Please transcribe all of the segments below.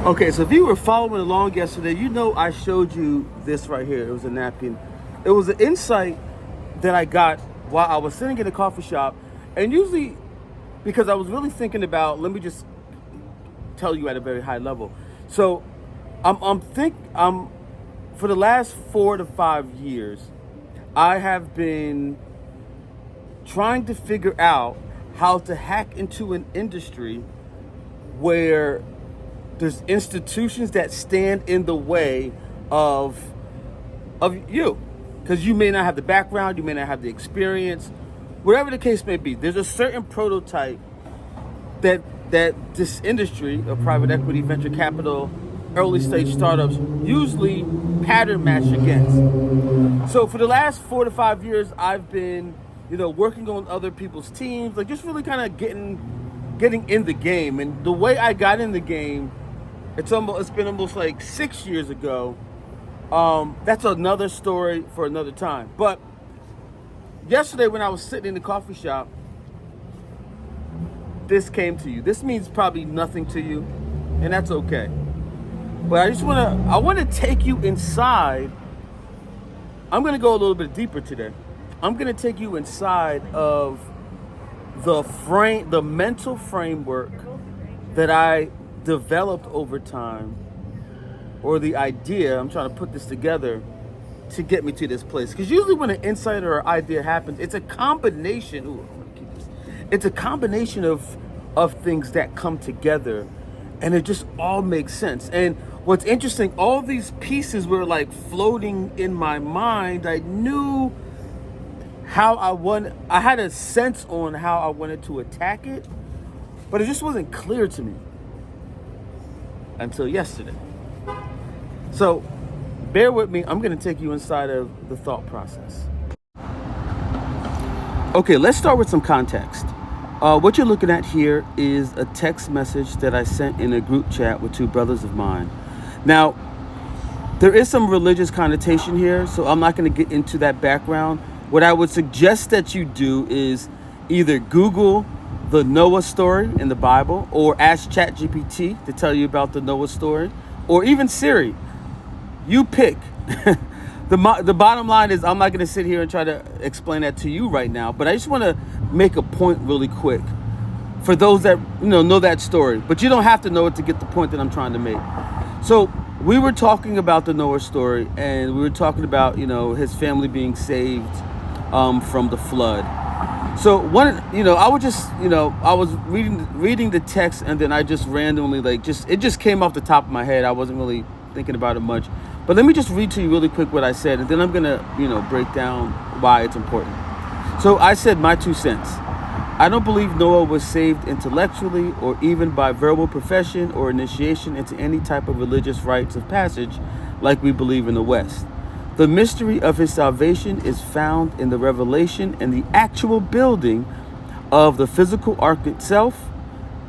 Okay, so if you were following along yesterday, you know I showed you this right here. It was a napkin. It was an insight that I got while I was sitting in a coffee shop. And usually, because I was really thinking about, let me just tell you at a very high level. So I'm for the last 4 to 5 years, I have been trying to figure out how to hack into an industry where there's institutions that stand in the way of you, because you may not have the background, you may not have the experience, whatever the case may be. There's a certain prototype that this industry of private equity, venture capital, early stage startups usually pattern match against. So for the last 4 to 5 years, I've been, working on other people's teams, like just really kind of getting in the game. And the way I got in the game, it's been almost like 6 years ago. That's another story for another time. But yesterday when I was sitting in the coffee shop, this came to you. This means probably nothing to you, and that's okay. But I want to take you inside. I'm going to go a little bit deeper today. I'm going to take you inside of the mental framework that I developed over time, or the idea. I'm trying to put this together to get me to this place. Because usually when an insight or idea happens, it's a combination. Ooh, I'm gonna keep this. It's a combination of things that come together, and it just all makes sense. And what's interesting, all these pieces were like floating in my mind. I knew I had a sense on how I wanted to attack it, but it just wasn't clear to me until yesterday. So bear with me. I'm going to take you inside of the thought process. Okay, let's start with some context. What you're looking at here is a text message that I sent in a group chat with two brothers of mine. Now, there is some religious connotation here, so I'm not going to get into that background. What I would suggest that you do is either Google the Noah story in the Bible, or ask ChatGPT to tell you about the Noah story, or even Siri. You pick. The bottom line is, I'm not going to sit here and try to explain that to you right now, but I just want to make a point really quick for those that know that story. But you don't have to know it to get the point that I'm trying to make. So we were talking about the Noah story, and we were talking about his family being saved from the flood. So I would just, I was reading the text, and then I just randomly it just came off the top of my head. I wasn't really thinking about it much. But let me just read to you really quick what I said, and then I'm gonna, break down why it's important. So I said my 2 cents. I don't believe Noah was saved intellectually or even by verbal profession or initiation into any type of religious rites of passage like we believe in the West. The mystery of his salvation is found in the revelation and the actual building of the physical ark itself.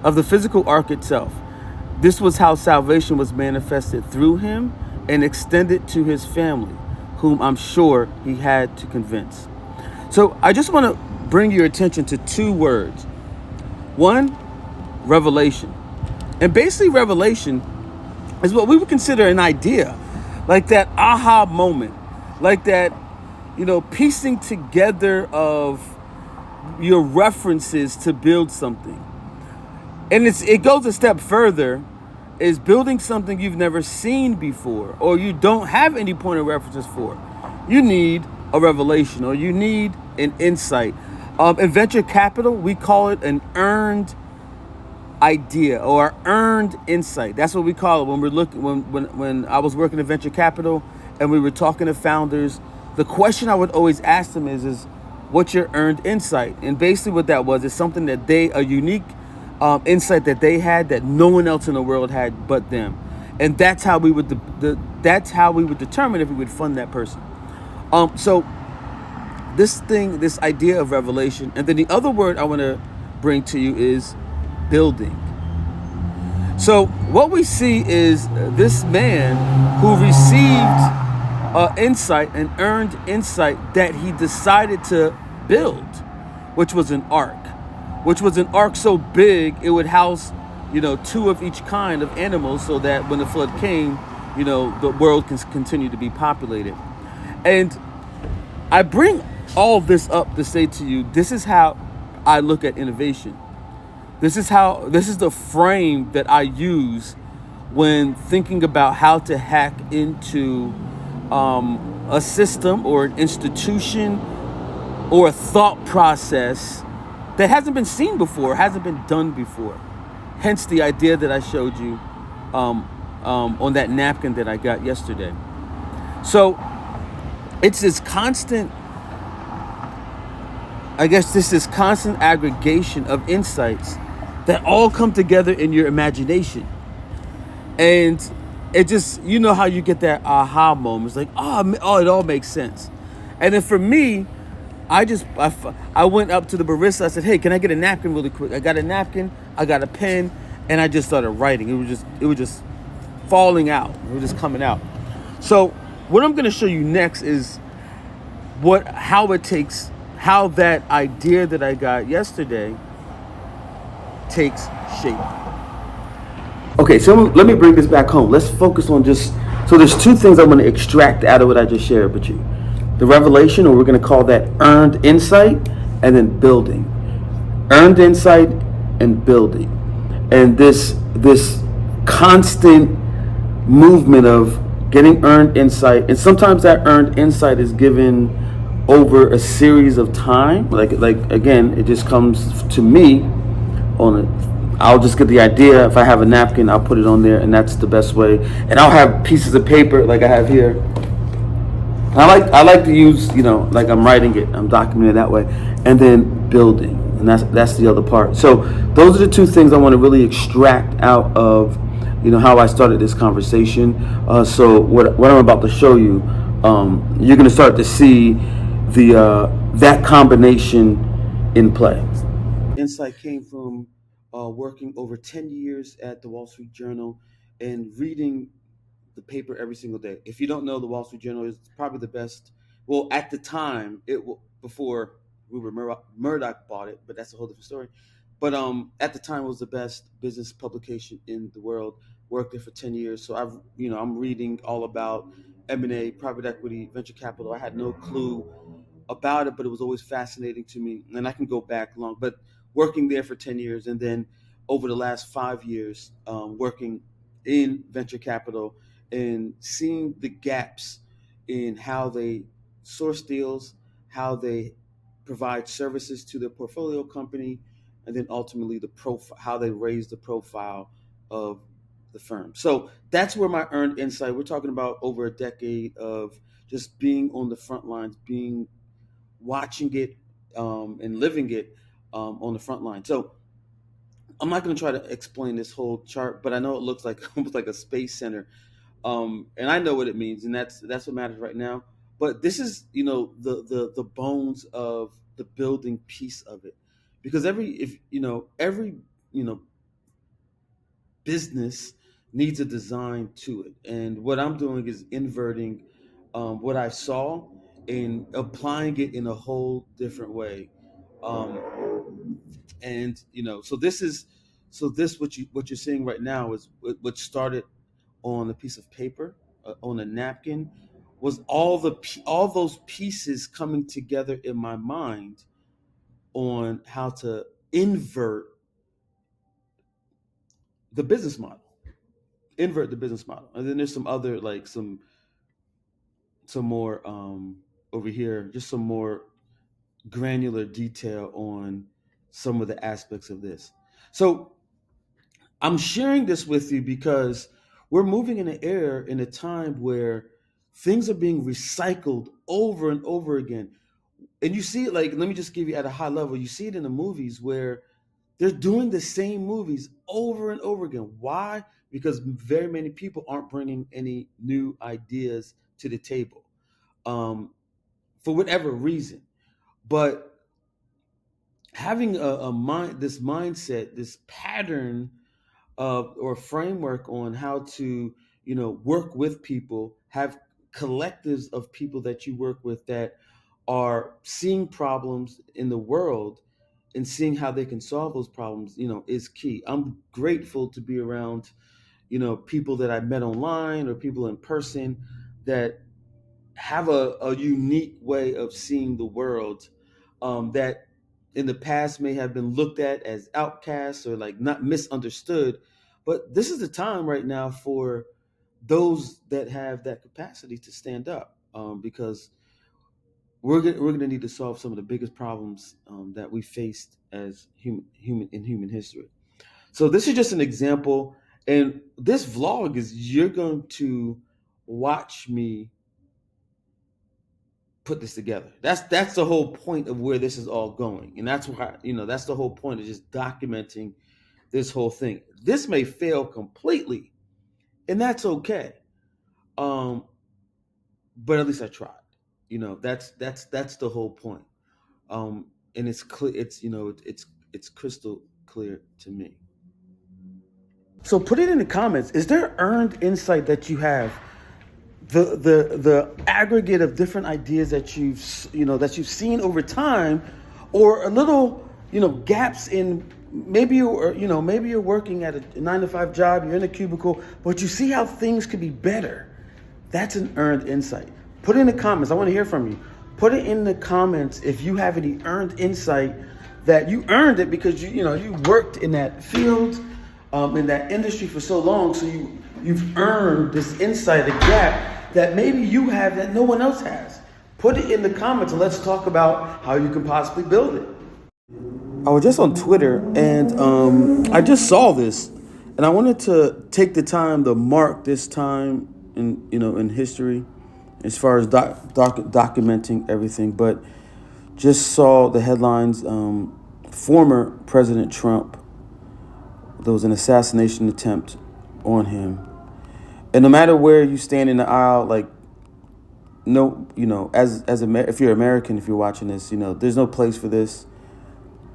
This was how salvation was manifested through him and extended to his family, whom I'm sure he had to convince. So I just want to bring your attention to 2 words. One, revelation. And basically revelation is what we would consider an idea, like that aha moment, like that, piecing together of your references to build something. And it goes a step further, is building something you've never seen before, or you don't have any point of references for. You need a revelation, or you need an insight. In venture capital, we call it an earned idea or earned insight. That's what we call it when we're looking. When I was working in venture capital and we were talking to founders, the question I would always ask them is what's your earned insight? And basically what that was is something that a unique insight that they had that no one else in the world had but them. And that's how we would determine if we would fund that person. So this idea of revelation, and then the other word I want to bring to you is building. So what we see is this man who received an earned insight that he decided to build, which was an ark so big it would house two of each kind of animals, so that when the flood came, the world can continue to be populated. And I bring all this up to say to you, this is how I look at innovation. This is the frame that I use when thinking about how to hack into a system or an institution or a thought process that hasn't been seen before, hasn't been done before. Hence the idea that I showed you on that napkin that I got yesterday. So it's this constant, this constant aggregation of insights that all come together in your imagination. And it just, how you get that aha moment. It's like, oh, it all makes sense. And then for me, I went up to the barista. I said, hey, can I get a napkin really quick? I got a napkin, I got a pen, and I just started writing. It was just falling out. It was just coming out. So what I'm going to show you next is how that idea that I got yesterday takes shape. Okay, so let me bring this back home. Let's focus on so there's two things I'm going to extract out of what I just shared with you. The revelation, or we're going to call that earned insight, and then building. Earned insight and building. And this constant movement of getting earned insight, and sometimes that earned insight is given over a series of time. Like again, it just comes to me I'll just get the idea. If I have a napkin, I'll put it on there, and that's the best way. And I'll have pieces of paper like I have here. I like to use, like I'm writing it, I'm documenting it that way, and then building, and that's the other part. So those are the two things I want to really extract out of, how I started this conversation. So what I'm about to show you, you're going to start to see that combination in play. Insight came from working over 10 years at the Wall Street Journal and reading the paper every single day. If you don't know, the Wall Street Journal is probably the best. Well, at the time, before Murdoch bought it, but that's a whole different story. But at the time, it was the best business publication in the world. Worked there for 10 years, so I'm reading all about M&A, private equity, venture capital. I had no clue about it, but it was always fascinating to me. And I can go back long, but working there for 10 years, and then over the last 5 years, working in venture capital and seeing the gaps in how they source deals, how they provide services to their portfolio company, and then ultimately how they raise the profile of the firm. So that's where my earned insight. We're talking about over a decade of just being on the front lines, watching it and living it on the front line. So I'm not going to try to explain this whole chart, but I know it looks like almost like a space center, and I know what it means, and that's what matters right now. But this is the bones of the building piece of it, because every business needs a design to it, and what I'm doing is inverting what I saw and applying it in a whole different way. And so this what you're seeing right now is what started on a piece of paper, on a napkin, was all those pieces coming together in my mind on how to invert the business model and then there's some other, like some more over here, just some more granular detail on some of the aspects of this. So I'm sharing this with you because we're moving in an era, in a time where things are being recycled over and over again. And you see it, like, let me just give you at a high level, you see it in the movies where they're doing the same movies over and over again. Why? Because very many people aren't bringing any new ideas to the table, for whatever reason. But having a mind, this mindset, this pattern or framework on how to work with people, have collectives of people that you work with that are seeing problems in the world, and seeing how they can solve those problems, is key. I'm grateful to be around, people that I met online or people in person that have a unique way of seeing the world, that in the past may have been looked at as outcasts or like not misunderstood. But this is the time right now for those that have that capacity to stand up, because we're gonna need to solve some of the biggest problems, that we faced as human history. So this is just an example, and this vlog is you're going to watch me put this together. That's the whole point of where this is all going, and that's why that's the whole point of just documenting this whole thing. This may fail completely, and that's okay. Um, but at least I tried. That's the whole point. And it's clear. It's crystal clear to me. So put it in the comments. Is there earned insight that you have, the aggregate of different ideas that you've seen over time, or a little gaps in, maybe you're working at a 9 to 5 job, you're in a cubicle, but you see how things could be better. That's an earned insight. Put it in the comments. I want to hear from you. Put it in the comments if you have any earned insight that you earned it because you worked in that field, in that industry for so long, so you've earned this insight, a gap that maybe you have that no one else has. Put it in the comments and let's talk about how you can possibly build it. I was just on Twitter and I just saw this, and I wanted to take the time to mark this time in history, as far as documenting everything. But just saw the headlines. Former President Trump, there was an assassination attempt on him, and no matter where you stand in the aisle, like, no, if you're American, if you're watching this, there's no place for this.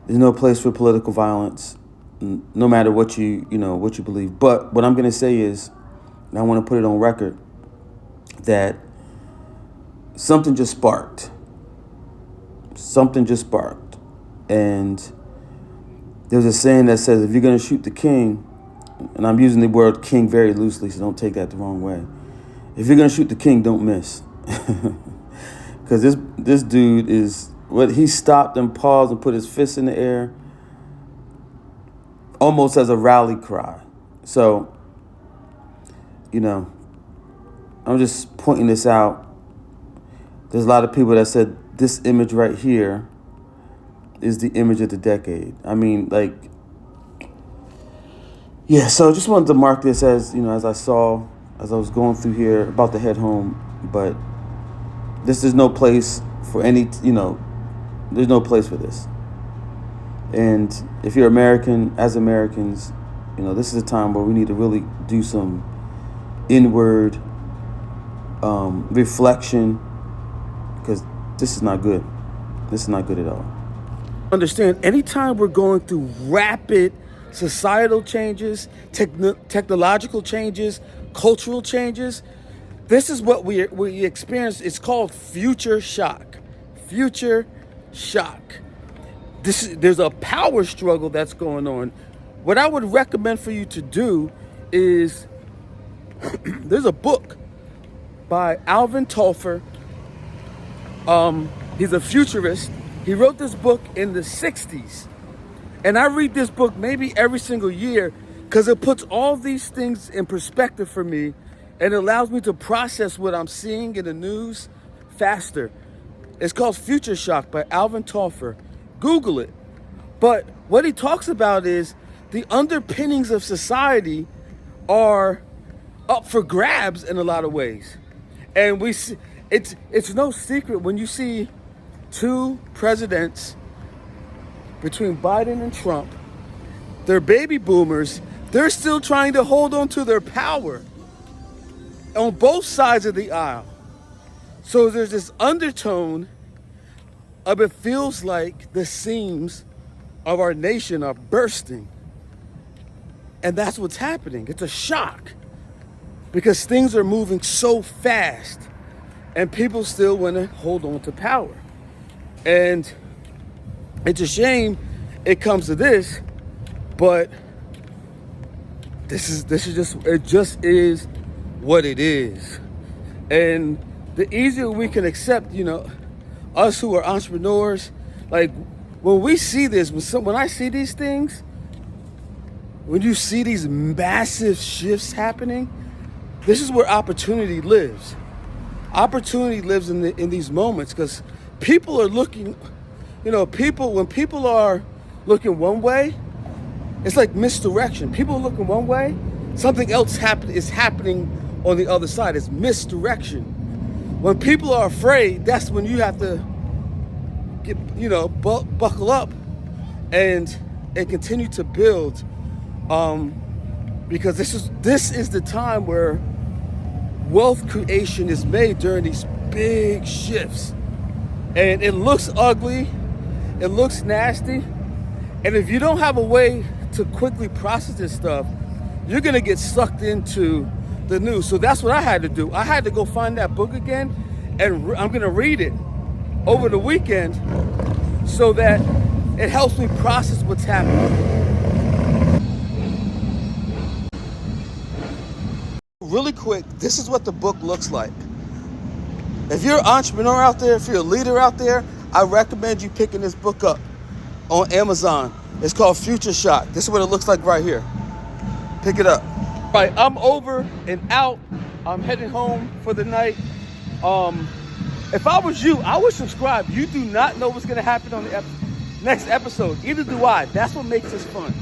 There's no place for political violence, no matter what you believe. But what I'm going to say is, and I want to put it on record, that something just sparked. And there's a saying that says, if you're going to shoot the king, and I'm using the word king very loosely, so don't take that the wrong way. If you're going to shoot the king, don't miss. Because this dude is, he stopped and paused and put his fist in the air, almost as a rally cry. So, I'm just pointing this out. There's a lot of people that said this image right here is the image of the decade. I mean, like, yeah, so just wanted to mark this as I was going through here, about to head home. But this is no place for there's no place for this. And if you're American, as Americans, this is a time where we need to really do some inward reflection, because this is not good. This is not good at all. Understand, anytime we're going through rapid societal changes, technological changes, cultural changes, this is what we experience. It's called future shock. Future shock. There's a power struggle that's going on. What I would recommend for you to do is, there's a book by Alvin Toffler. He's a futurist. He wrote this book in the 60s. And I read this book maybe every single year because it puts all these things in perspective for me, and it allows me to process what I'm seeing in the news faster. It's called Future Shock by Alvin Toffler. Google it. But what he talks about is the underpinnings of society are up for grabs in a lot of ways. And we see, it's no secret when you see two presidents between Biden and Trump, they're baby boomers, they're still trying to hold on to their power on both sides of the aisle. So there's this undertone of, it feels like the seams of our nation are bursting. And that's what's happening. It's a shock because things are moving so fast and people still want to hold on to power. And it's a shame. it comes to this, but this is just, it just is what it is. And the easier we can accept, us who are entrepreneurs, like when we see this, when I see these things, when you see these massive shifts happening, this is where opportunity lives. Opportunity lives in these moments, because people are looking, when people are looking one way, it's like misdirection. People are looking one way, something else is happening on the other side. It's misdirection. When people are afraid, that's when you have to get, buckle up and continue to build, because this is the time where wealth creation is made during these big shifts. And it looks ugly, it looks nasty, and if you don't have a way to quickly process this stuff, you're gonna get sucked into the news. So that's what I had to do. I had to go find that book again, and I'm gonna read it over the weekend so that it helps me process what's happening. Really quick, this is what the book looks like. If you're an entrepreneur out there, if you're a leader out there, I recommend you picking this book up on Amazon. It's called Future Shot. This is what it looks like right here. Pick it up. All right, I'm over and out. I'm heading home for the night. If I was you, I would subscribe. You do not know what's going to happen on the next episode. Either do I. That's what makes this fun.